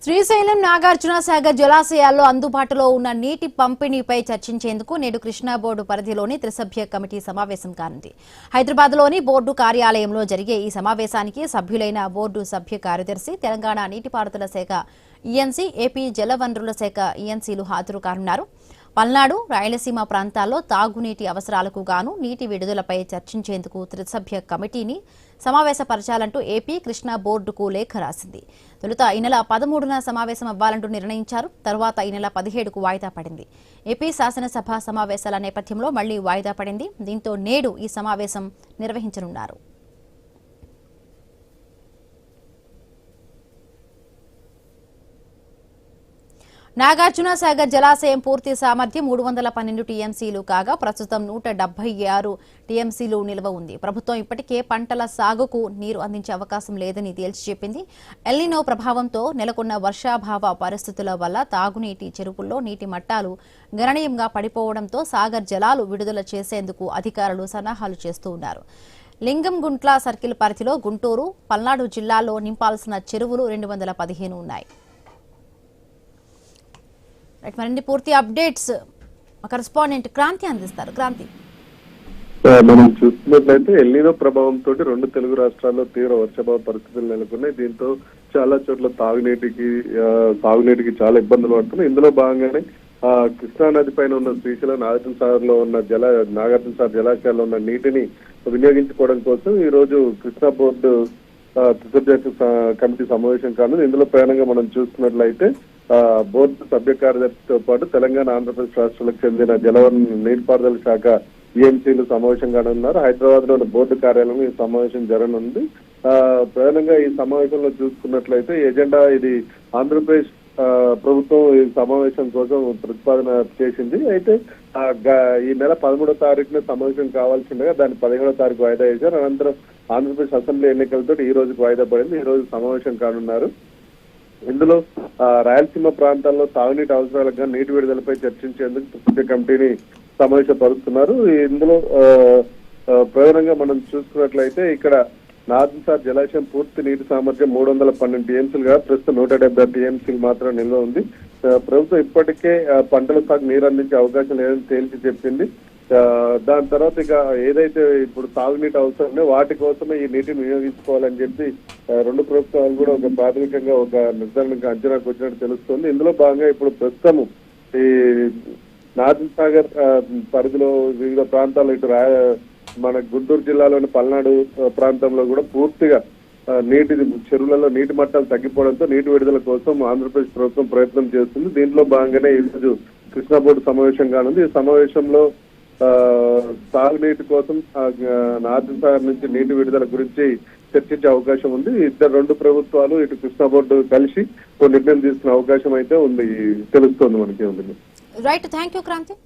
శ్రీశైలం నాగార్జున సాగర్ జలాశయాల్లో అందుబాటులో ఉన్న నీటి పంపిణీపై చర్చించేందుకు నేడు కృష్ణా బోర్డు పరిధిలోని త్రిసభ్య కమిటీ సమావేశం కానుంది. హైదరాబాద్లోని బోర్డు కార్యాలయంలో జరిగే ఈ సమావేశానికి సభ్యులైన బోర్డు సభ్య కార్యదర్శి, తెలంగాణ నీటిపారుదల శాఖ ఈఎన్సీ, ఏపీ జలవనరుల శాఖ ఈఎన్సీలు హాజరు కానున్నారు. పల్నాడు, రాయలసీమ ప్రాంతాల్లో తాగునీటి అవసరాలకు గాను నీటి విడుదలపై చర్చించేందుకు త్రిసభ్య కమిటీని సమావేశపరచాలంటూ ఏపీ కృష్ణా బోర్డుకు లేఖ రాసింది. తొలుత ఈ నెల 13న సమావేశం అవ్వాలంటూ నిర్ణయించారు. తర్వాత ఈ నెల 17కు వాయిదా పడింది. ఏపీ శాసనసభ సమావేశాల నేపథ్యంలో మళ్లీ వాయిదా పడింది. దీంతో నేడు ఈ సమావేశం నిర్వహించనున్నారు. నాగార్జున సాగర్ జలాశయం పూర్తి సామర్థ్యం 312 టీఎంసీలు కాగా ప్రస్తుతం 176 టీఎంసీలు నిల్వ ఉంది. ప్రభుత్వం ఇప్పటికే పంటల సాగుకు నీరు అందించే అవకాశం లేదని తేల్చి చెప్పింది. ఎల్నినో ప్రభావంతో నెలకొన్న వర్షాభావ పరిస్థితుల వల్ల తాగునీటి చెరువుల్లో నీటి మట్టాలు గణనీయంగా పడిపోవడంతో సాగర్ జలాలు విడుదల చేసేందుకు అధికారులు సన్నాహాలు చేస్తూ ఉన్నారు. లింగంగుంట్ల సర్కిల్ పరిధిలో గుంటూరు, పల్నాడు జిల్లాల్లో నింపాల్సిన చెరువులు 215 ఉన్నాయి. మరిన్ని పూర్తి అప్డేట్స్ కరెస్పాండెంట్ క్రాంతి అందిస్తారు. క్రాంతి, మనం చూస్తున్నట్లయితే ఎల్నినో ప్రభావంతో 2 తెలుగు రాష్ట్రాల్లో తీవ్ర వర్షాభావ పరిస్థితులు నెలకొన్నాయి. దీంతో చాలా చోట్ల తాగునీటికి చాలా ఇబ్బందులు పడుతున్నాయి. ఇందులో భాగంగానే కృష్ణా నది పైన ఉన్న శ్రీశైలం నాగార్జున సాగర్ లో ఉన్న నాగార్జున సాగర్ జలాశయాల్లో ఉన్న నీటిని వినియోగించుకోవడం కోసం ఈ రోజు కృష్ణా బోర్డు త్రిసభ్య కమిటీ సమావేశం కానుంది. ఇందులో ప్రయాణంగా మనం చూస్తున్నట్లయితే బోర్డు సభ్య కార్యదర్శితో పాటు తెలంగాణ, ఆంధ్రప్రదేశ్ రాష్ట్రాలకు చెందిన జలవనరుల నీటిపారుదల శాఖ ఈఎన్సీలు సమావేశం కానున్నారు. హైదరాబాద్ లోని బోర్డు కార్యాలయంలో ఈ సమావేశం జరగనుంది. ప్రధానంగా ఈ సమావేశంలో చూసుకున్నట్లయితే ఎజెండా ఇది ఆంధ్రప్రదేశ్ ప్రభుత్వం ఈ సమావేశం కోసం ప్రతిపాదన చేసింది. అయితే ఈ నెల 13వ తారీఖున సమావేశం కావాల్సిండగా దాన్ని 17వ తారీఖు వాయిదా వేశారు. అనంతరం ఆంధ్రప్రదేశ్ అసెంబ్లీ ఎన్నికలతో ఈ రోజుకు వాయిదా పడింది. ఈ రోజు సమావేశం కానున్నారు. ఇందులో రాయలసీమ ప్రాంతాల్లో తాగునీటి అవసరాలకు నీటి విడుదలపై చర్చించేందుకు త్రిసభ్య కమిటీని సమావేశపరుస్తున్నారు. ఇందులో ప్రధానంగా మనం చూసుకున్నట్లయితే ఇక్కడ నాగార్జున సాగర్ జలాశయం పూర్తి నీటి సామర్థ్యం 312 టీఎంసీలుగా ప్రస్తుతం 170 టీఎంసీలు మాత్రం నిల్వ ఉంది. ప్రభుత్వం ఇప్పటికే పంటల సాగు నీరు అందించే అవకాశం లేదని తేల్చి చెప్పింది. దాని తర్వాత ఇక ఏదైతే ఇప్పుడు తాగునీటి అవసరమో వాటి కోసమే ఈ నీటిని వినియోగించుకోవాలని చెప్పి 2 ప్రభుత్వాలు కూడా ఒక ప్రాథమికంగా ఒక నిర్ధారణకు అంచనాకు వచ్చినట్టు తెలుస్తుంది. ఇందులో భాగంగా ఇప్పుడు ప్రస్తుతం ఈ నాగార్జున సాగర్ పరిధిలో వివిధ ప్రాంతాల్లో ఇటు మన గుంటూరు జిల్లాలోని పల్నాడు ప్రాంతంలో కూడా పూర్తిగా చెరువులలో నీటి మట్టాలు తగ్గిపోవడంతో నీటి విడుదల కోసం ఆంధ్రప్రదేశ్ ప్రభుత్వం ప్రయత్నం చేస్తుంది. దీంట్లో భాగంగానే ఈరోజు కృష్ణా బోర్డు సమావేశం కానుంది. ఈ సమావేశంలో తాగునీటి కోసం నాగార్జున సాగర్ నుంచి నీటి విడుదల గురించి చర్చించే అవకాశం ఉంది. 2 ప్రభుత్వాలు ఇటు కృష్ణా బోర్డు కలిసి ఒక నిర్ణయం తీసుకునే అవకాశం అయితే ఉంది, తెలుస్తోంది మనకి. Right, thank you Kranti.